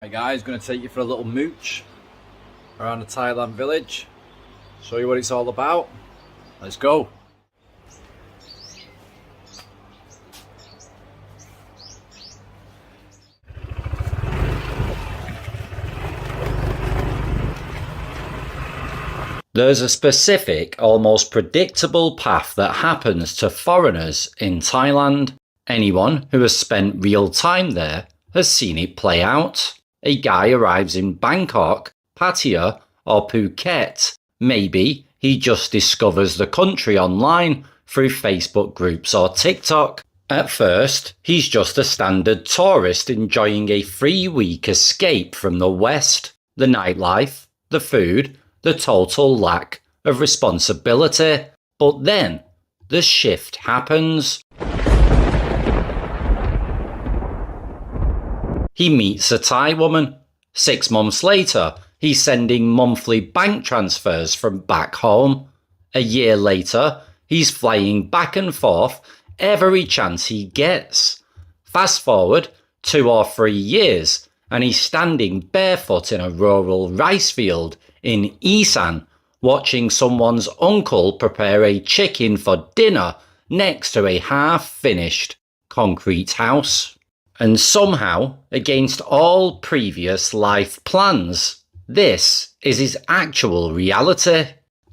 Hey guys, going to take you for a little mooch around the Thailand village, show you what it's all about. Let's go. There's a specific, almost predictable path that happens to foreigners in Thailand. Anyone who has spent real time there has seen it play out. A guy arrives in Bangkok, Pattaya, or Phuket. Maybe he just discovers the country online through Facebook groups or TikTok. At first, he's just a standard tourist enjoying a 3-week escape from the West, the nightlife, the food, the total lack of responsibility. But then, the shift happens. He meets a Thai woman. 6 months later, he's sending monthly bank transfers from back home. A year later, he's flying back and forth every chance he gets. Fast forward 2 or 3 years, and he's standing barefoot in a rural rice field in Isan, watching someone's uncle prepare a chicken for dinner next to a half-finished concrete house. And somehow, against all previous life plans, this is his actual reality.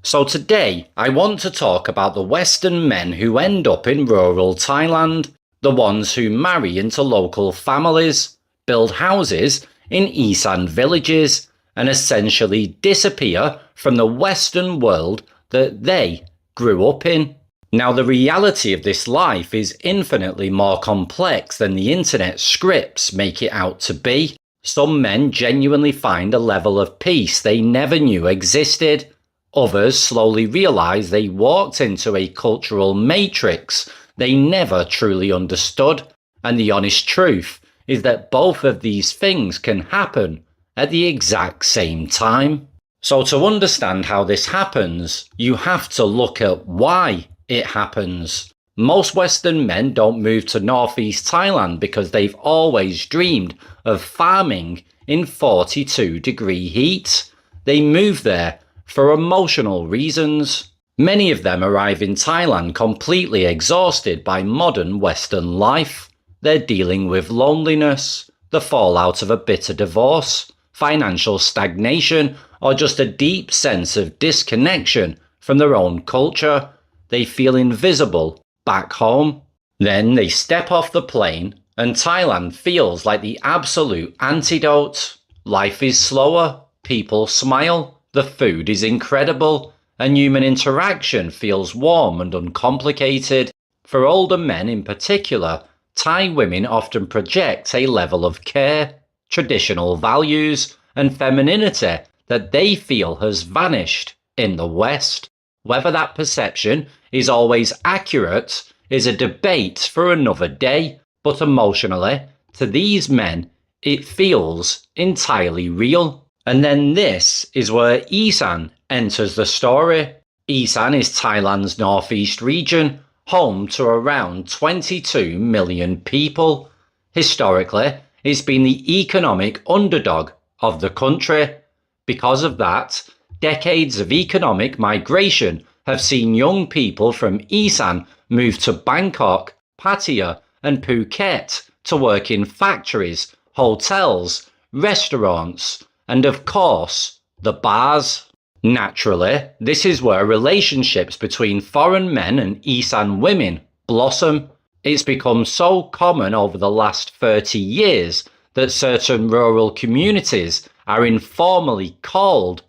So today, I want to talk about the Western men who end up in rural Thailand, the ones who marry into local families, build houses in Isan villages, and essentially disappear from the Western world that they grew up in. Now, the reality of this life is infinitely more complex than the internet scripts make it out to be. Some men genuinely find a level of peace they never knew existed. Others slowly realize they walked into a cultural matrix they never truly understood. And the honest truth is that both of these things can happen at the exact same time. So to understand how this happens, you have to look at why it happens. Most Western men don't move to northeast Thailand because they've always dreamed of farming in 42-degree heat. They move there for emotional reasons. Many of them arrive in Thailand completely exhausted by modern Western life. They're dealing with loneliness, the fallout of a bitter divorce, financial stagnation, or just a deep sense of disconnection from their own culture. They feel invisible back home. Then they step off the plane, and Thailand feels like the absolute antidote. Life is slower, people smile, the food is incredible, and human interaction feels warm and uncomplicated. For older men in particular, Thai women often project a level of care, traditional values, and femininity that they feel has vanished in the West. Whether that perception is always accurate is a debate for another day, but emotionally, to these men, it feels entirely real. And then this is where Isan enters the story. Isan is Thailand's northeast region, home to around 22 million people. Historically, it's been the economic underdog of the country. Because of that, decades of economic migration have seen young people from Isan move to Bangkok, Pattaya, and Phuket to work in factories, hotels, restaurants, and of course, the bars. Naturally, this is where relationships between foreign men and Isan women blossom. It's become so common over the last 30 years that certain rural communities are informally called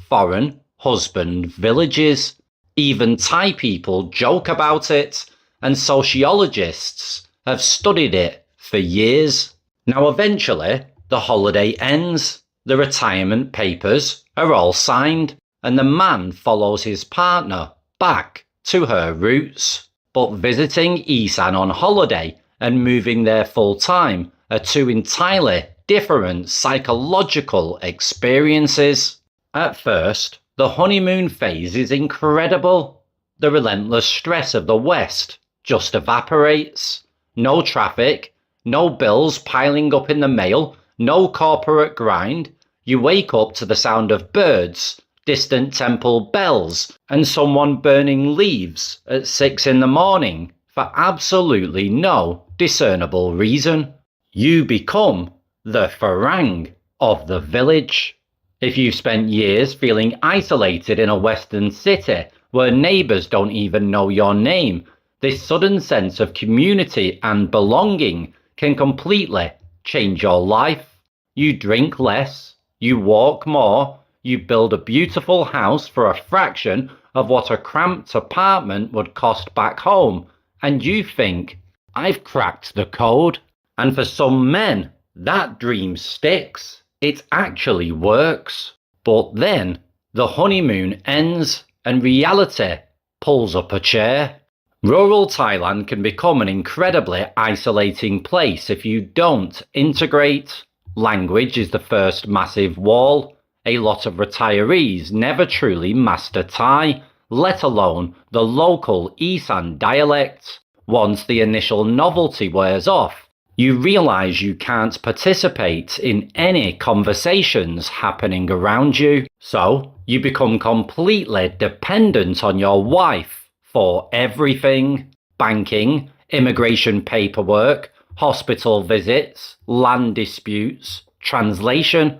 foreign husband villages. Even Thai people joke about it, and sociologists have studied it for years. Now eventually, the holiday ends, the retirement papers are all signed, and the man follows his partner back to her roots. But visiting Isan on holiday and moving there full time are two entirely different psychological experiences. At first, the honeymoon phase is incredible. The relentless stress of the West just evaporates. No traffic, no bills piling up in the mail, no corporate grind. You wake up to the sound of birds, distant temple bells, and someone burning leaves at 6 in the morning for absolutely no discernible reason. You become the farang of the village. If you've spent years feeling isolated in a Western city where neighbours don't even know your name, this sudden sense of community and belonging can completely change your life. You drink less, you walk more, you build a beautiful house for a fraction of what a cramped apartment would cost back home, and you think, I've cracked the code. And for some men, that dream sticks. It actually works. But then, the honeymoon ends and reality pulls up a chair. Rural Thailand can become an incredibly isolating place if you don't integrate. Language is the first massive wall. A lot of retirees never truly master Thai, let alone the local Isan dialect. Once the initial novelty wears off, you realize you can't participate in any conversations happening around you. So, you become completely dependent on your wife for everything: banking, immigration paperwork, hospital visits, land disputes, translation.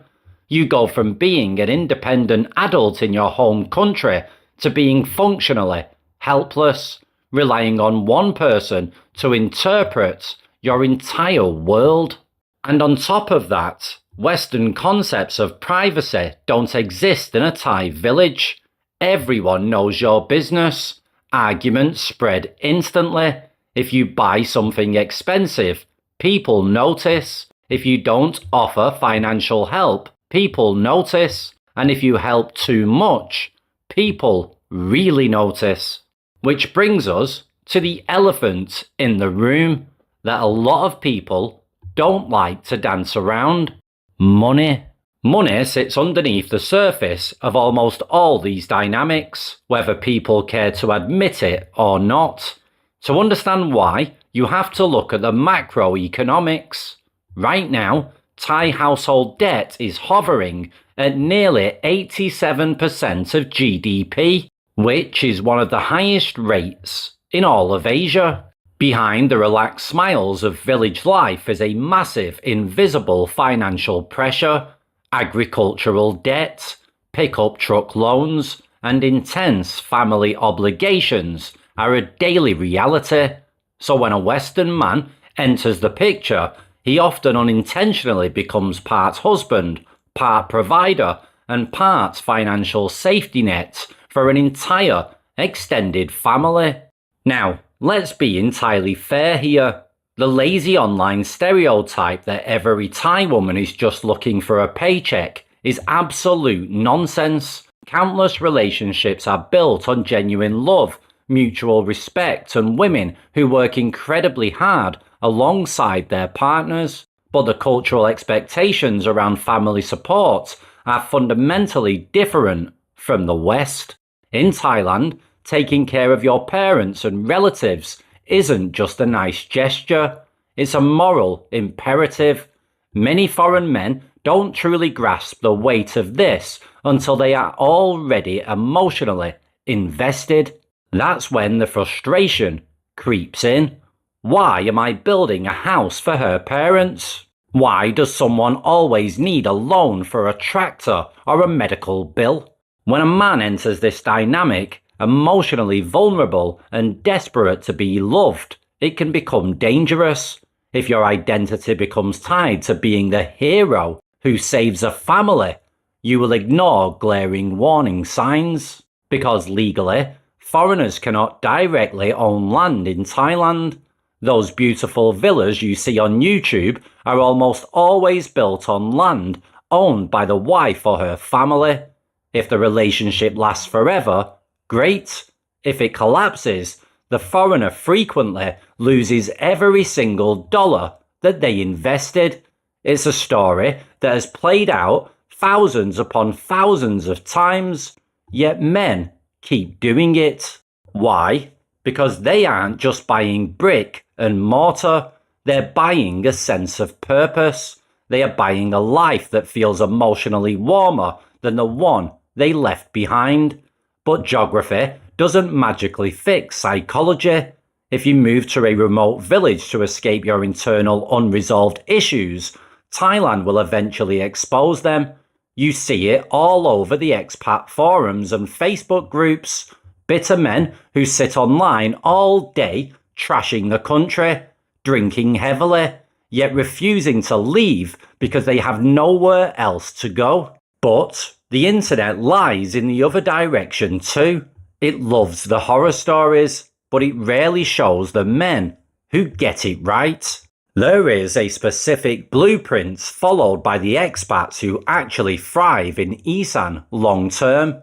You go from being an independent adult in your home country to being functionally helpless, relying on one person to interpret your entire world. And on top of that, Western concepts of privacy don't exist in a Thai village. Everyone knows your business. Arguments spread instantly. If you buy something expensive, people notice. If you don't offer financial help, people notice. And if you help too much, people really notice. Which brings us to the elephant in the room that a lot of people don't like to dance around: money. Money sits underneath the surface of almost all these dynamics, whether people care to admit it or not. To understand why, you have to look at the macroeconomics. Right now, Thai household debt is hovering at nearly 87% of GDP, which is one of the highest rates in all of Asia. Behind the relaxed smiles of village life is a massive, invisible financial pressure. Agricultural debt, pickup truck loans, and intense family obligations are a daily reality. So when a Western man enters the picture, he often unintentionally becomes part husband, part provider, and part financial safety net for an entire extended family. Now, let's be entirely fair here. The lazy online stereotype that every Thai woman is just looking for a paycheck is absolute nonsense. Countless relationships are built on genuine love, mutual respect, and women who work incredibly hard alongside their partners. But the cultural expectations around family support are fundamentally different from the West. In Thailand, taking care of your parents and relatives isn't just a nice gesture, it's a moral imperative. Many foreign men don't truly grasp the weight of this until they are already emotionally invested. That's when the frustration creeps in. Why am I building a house for her parents? Why does someone always need a loan for a tractor or a medical bill? When a man enters this dynamic, emotionally vulnerable and desperate to be loved, it can become dangerous. If your identity becomes tied to being the hero who saves a family, you will ignore glaring warning signs. Because legally, foreigners cannot directly own land in Thailand. Those beautiful villas you see on YouTube are almost always built on land owned by the wife or her family. If the relationship lasts forever, great. If it collapses, the foreigner frequently loses every single dollar that they invested. It's a story that has played out thousands upon thousands of times, yet men keep doing it. Why? Because they aren't just buying brick and mortar, they're buying a sense of purpose. They are buying a life that feels emotionally warmer than the one they left behind. But geography doesn't magically fix psychology. If you move to a remote village to escape your internal unresolved issues, Thailand will eventually expose them. You see it all over the expat forums and Facebook groups. Bitter men who sit online all day trashing the country, drinking heavily, yet refusing to leave because they have nowhere else to go. But the internet lies in the other direction too. It loves the horror stories, but it rarely shows the men who get it right. There is a specific blueprint followed by the expats who actually thrive in Isan long term.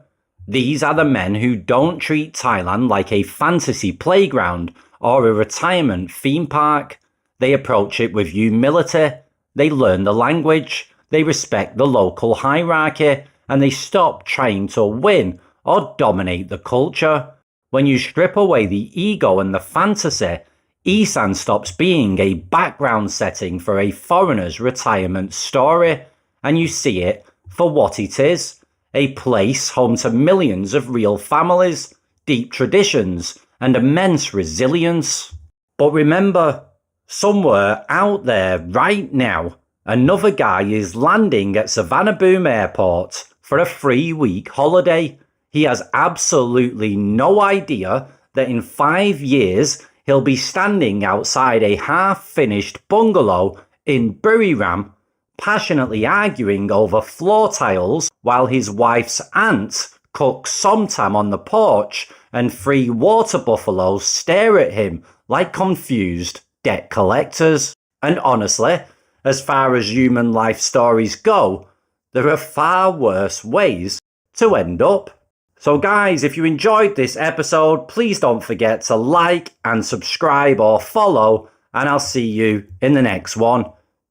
These are the men who don't treat Thailand like a fantasy playground or a retirement theme park. They approach it with humility, they learn the language, they respect the local hierarchy, and they stop trying to win or dominate the culture. When you strip away the ego and the fantasy, Isan stops being a background setting for a foreigner's retirement story, and you see it for what it is, a place home to millions of real families, deep traditions, and immense resilience. But remember, somewhere out there right now, another guy is landing at Savannah Boom Airport for a 3-week holiday. He has absolutely no idea that in 5 years he'll be standing outside a half-finished bungalow in Buriram, passionately arguing over floor tiles while his wife's aunt cooks somtam on the porch and 3 water buffaloes stare at him like confused debt collectors. And honestly, as far as human life stories go, there are far worse ways to end up. So guys, if you enjoyed this episode, please don't forget to like and subscribe or follow, and I'll see you in the next one.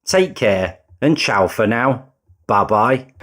Take care and ciao for now. Bye bye.